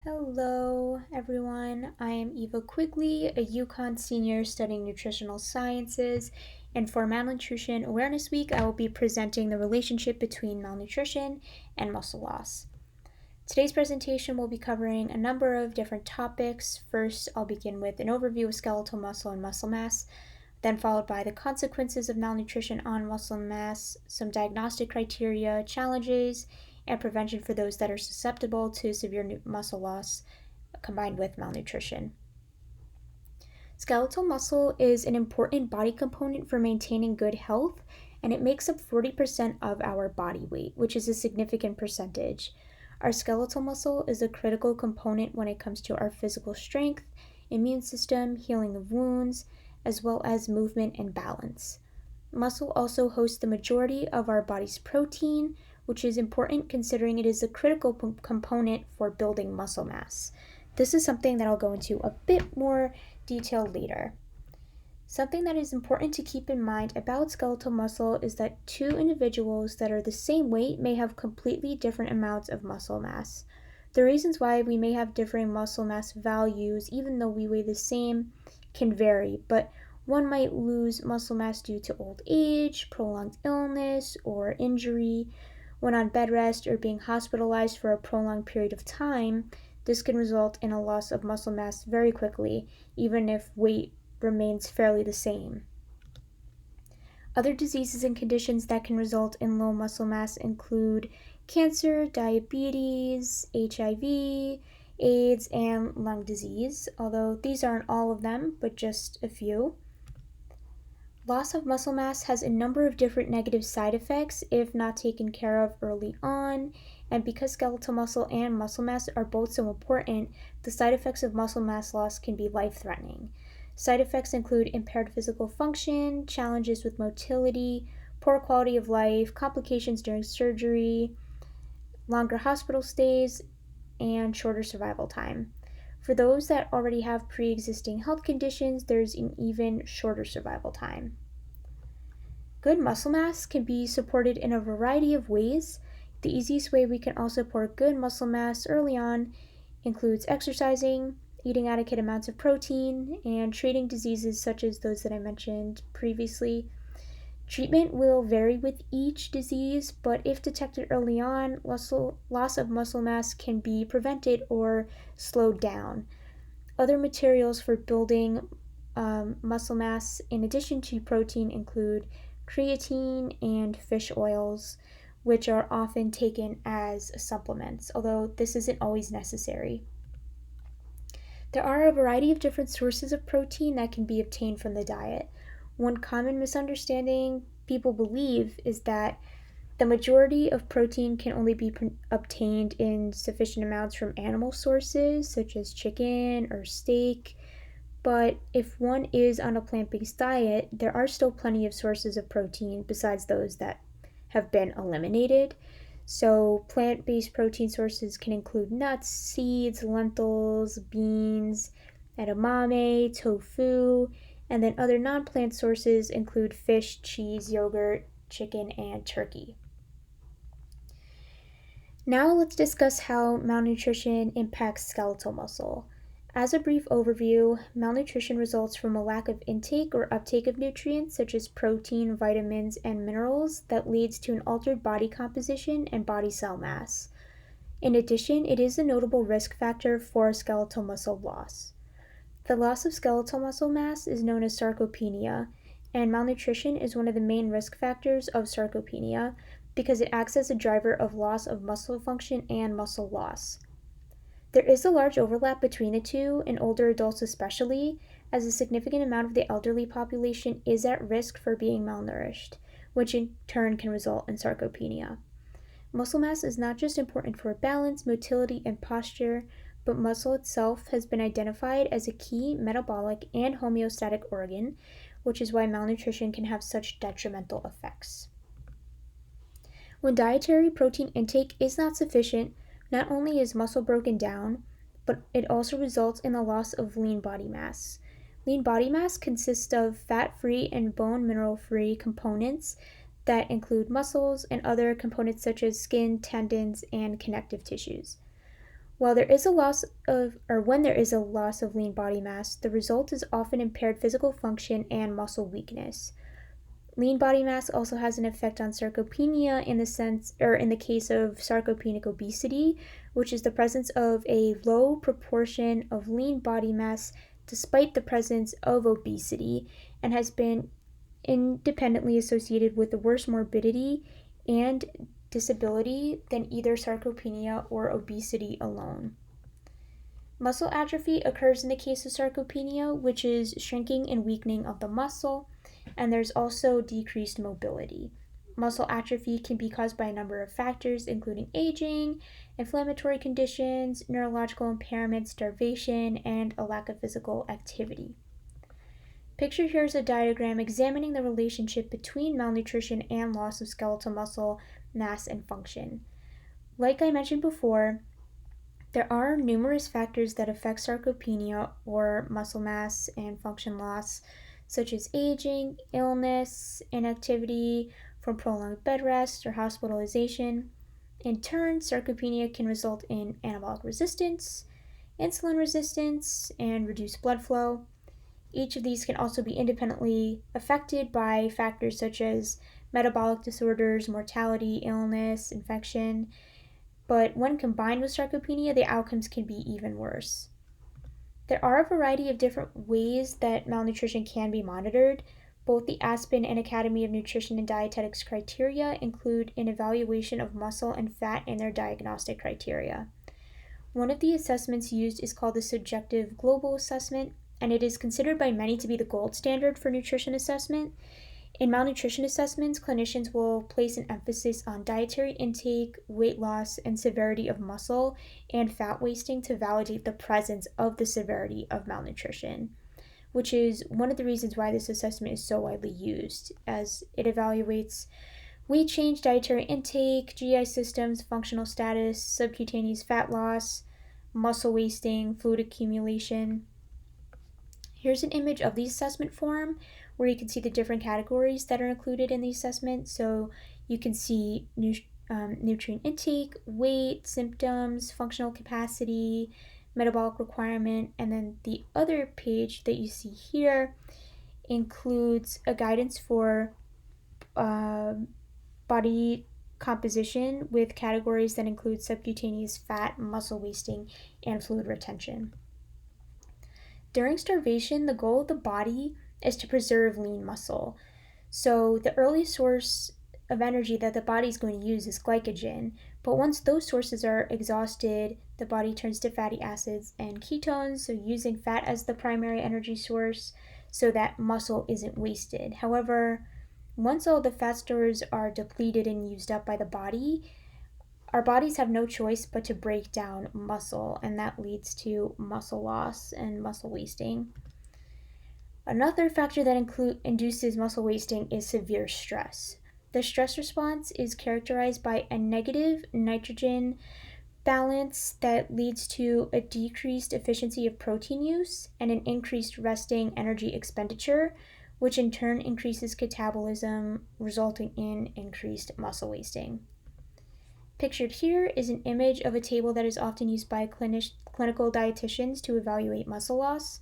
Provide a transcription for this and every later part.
Hello, everyone. I am Eva Quigley, a Uconn senior studying nutritional sciences, and for Malnutrition Awareness Week, I will be presenting the relationship between malnutrition and muscle loss. Today's presentation will be covering a number of different topics. First, I'll begin with an overview of skeletal muscle and muscle mass, then followed by the consequences of malnutrition on muscle mass, some diagnostic criteria, challenges, and prevention for those that are susceptible to severe muscle loss combined with malnutrition. Skeletal muscle is an important body component for maintaining good health, and it makes up 40% of our body weight, which is a significant percentage. Our skeletal muscle is a critical component when it comes to our physical strength, immune system, healing of wounds, as well as movement and balance. Muscle also hosts the majority of our body's protein, which is important considering it is a critical component for building muscle mass. This is something that I'll go into a bit more detail later. Something that is important to keep in mind about skeletal muscle is that two individuals that are the same weight may have completely different amounts of muscle mass. The reasons why we may have differing muscle mass values, even though we weigh the same, can vary, but one might lose muscle mass due to old age, prolonged illness, or injury. When on bed rest or being hospitalized for a prolonged period of time, this can result in a loss of muscle mass very quickly, even if weight remains fairly the same. Other diseases and conditions that can result in low muscle mass include cancer, diabetes, HIV, AIDS, and lung disease, although these aren't all of them, but just a few. Loss of muscle mass has a number of different negative side effects if not taken care of early on, and because skeletal muscle and muscle mass are both so important, the side effects of muscle mass loss can be life-threatening. Side effects include impaired physical function, challenges with motility, poor quality of life, complications during surgery, longer hospital stays, and shorter survival time. For those that already have pre-existing health conditions, there's an even shorter survival time. Good muscle mass can be supported in a variety of ways. The easiest way we can all support good muscle mass early on includes exercising, eating adequate amounts of protein, and treating diseases such as those that I mentioned previously. Treatment will vary with each disease, but if detected early on, loss of muscle mass can be prevented or slowed down. Other materials for building muscle mass in addition to protein include creatine and fish oils, which are often taken as supplements, although this isn't always necessary. There are a variety of different sources of protein that can be obtained from the diet. One common misunderstanding people believe is that the majority of protein can only be obtained in sufficient amounts from animal sources, such as chicken or steak. But if one is on a plant-based diet, there are still plenty of sources of protein besides those that have been eliminated. So plant-based protein sources can include nuts, seeds, lentils, beans, edamame, tofu, and then other non-plant sources include fish, cheese, yogurt, chicken, and turkey. Now let's discuss how malnutrition impacts skeletal muscle. As a brief overview, malnutrition results from a lack of intake or uptake of nutrients such as protein, vitamins, and minerals that leads to an altered body composition and body cell mass. In addition, it is a notable risk factor for skeletal muscle loss. The loss of skeletal muscle mass is known as sarcopenia, and malnutrition is one of the main risk factors of sarcopenia because it acts as a driver of loss of muscle function and muscle loss. There is a large overlap between the two, in older adults especially, as a significant amount of the elderly population is at risk for being malnourished, which in turn can result in sarcopenia. Muscle mass is not just important for balance, motility, and posture, but muscle itself has been identified as a key metabolic and homeostatic organ, which is why malnutrition can have such detrimental effects. When dietary protein intake is not sufficient, not only is muscle broken down, but it also results in the loss of lean body mass. Lean body mass consists of fat-free and bone mineral-free components that include muscles and other components such as skin, tendons, and connective tissues. While there is a loss of, or when there is a loss of lean body mass, the result is often impaired physical function and muscle weakness. Lean body mass also has an effect on sarcopenia in the case of sarcopenic obesity, which is the presence of a low proportion of lean body mass despite the presence of obesity, and has been independently associated with the worse morbidity and disability than either sarcopenia or obesity alone. Muscle atrophy occurs in the case of sarcopenia, which is shrinking and weakening of the muscle, and there's also decreased mobility. Muscle atrophy can be caused by a number of factors, including aging, inflammatory conditions, neurological impairment, starvation, and a lack of physical activity. Pictured here is a diagram examining the relationship between malnutrition and loss of skeletal muscle mass and function. Like I mentioned before, there are numerous factors that affect sarcopenia or muscle mass and function loss, such as aging, illness, inactivity from prolonged bed rest or hospitalization. In turn, sarcopenia can result in anabolic resistance, insulin resistance, and reduced blood flow. Each of these can also be independently affected by factors such as metabolic disorders, mortality, illness, infection, but when combined with sarcopenia, the outcomes can be even worse. There are a variety of different ways that malnutrition can be monitored. Both the Aspen and Academy of Nutrition and Dietetics criteria include an evaluation of muscle and fat in their diagnostic criteria. One of the assessments used is called the Subjective Global Assessment, and it is considered by many to be the gold standard for nutrition assessment. In malnutrition assessments, clinicians will place an emphasis on dietary intake, weight loss, and severity of muscle and fat wasting to validate the presence of the severity of malnutrition, which is one of the reasons why this assessment is so widely used, as it evaluates weight change, dietary intake, GI systems, functional status, subcutaneous fat loss, muscle wasting, fluid accumulation. Here's an image of the assessment form where you can see the different categories that are included in the assessment. So you can see nutrient intake, weight, symptoms, functional capacity, metabolic requirement, and then the other page that you see here includes a guidance for body composition with categories that include subcutaneous fat, muscle wasting, and fluid retention. During starvation, the goal of the body is to preserve lean muscle. So the early source of energy that the body is going to use is glycogen. But once those sources are exhausted, the body turns to fatty acids and ketones, so using fat as the primary energy source so that muscle isn't wasted. However, once all the fat stores are depleted and used up by the body, our bodies have no choice but to break down muscle, and that leads to muscle loss and muscle wasting. Another factor that induces muscle wasting is severe stress. The stress response is characterized by a negative nitrogen balance that leads to a decreased efficiency of protein use and an increased resting energy expenditure, which in turn increases catabolism, resulting in increased muscle wasting. Pictured here is an image of a table that is often used by clinical dietitians to evaluate muscle loss.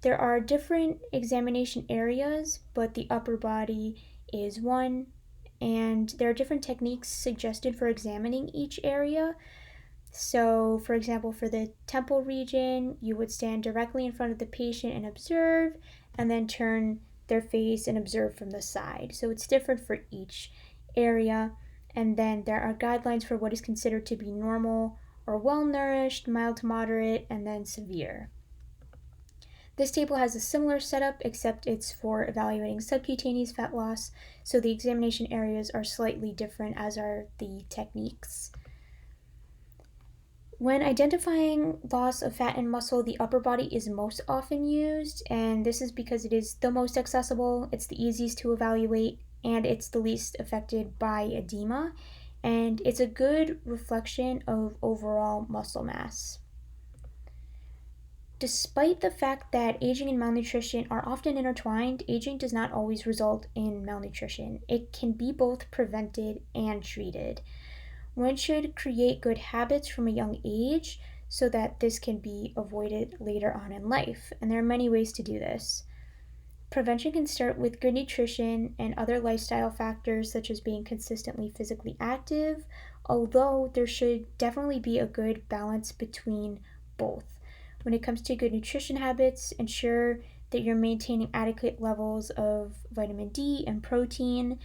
There are different examination areas, but the upper body is one, and there are different techniques suggested for examining each area. So, for example, for the temple region, you would stand directly in front of the patient and observe, and then turn their face and observe from the side. So it's different for each area. And then there are guidelines for what is considered to be normal or well-nourished, mild to moderate, and then severe. This table has a similar setup, except it's for evaluating subcutaneous fat loss, so the examination areas are slightly different, as are the techniques. When identifying loss of fat and muscle, the upper body is most often used, and this is because it is the most accessible, it's the easiest to evaluate, and it's the least affected by edema, and it's a good reflection of overall muscle mass. Despite the fact that aging and malnutrition are often intertwined, aging does not always result in malnutrition. It can be both prevented and treated. One should create good habits from a young age so that this can be avoided later on in life. And there are many ways to do this. Prevention can start with good nutrition and other lifestyle factors such as being consistently physically active, although there should definitely be a good balance between both. When it comes to good nutrition habits, ensure that you're maintaining adequate levels of vitamin D and protein.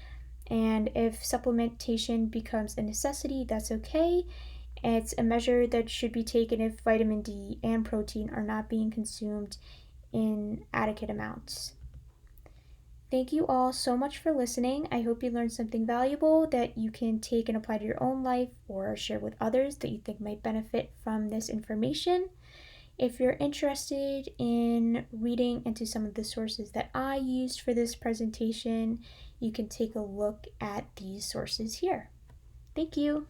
And if supplementation becomes a necessity, that's okay. It's a measure that should be taken if vitamin D and protein are not being consumed in adequate amounts. Thank you all so much for listening. I hope you learned something valuable that you can take and apply to your own life or share with others that you think might benefit from this information. If you're interested in reading into some of the sources that I used for this presentation, you can take a look at these sources here. Thank you.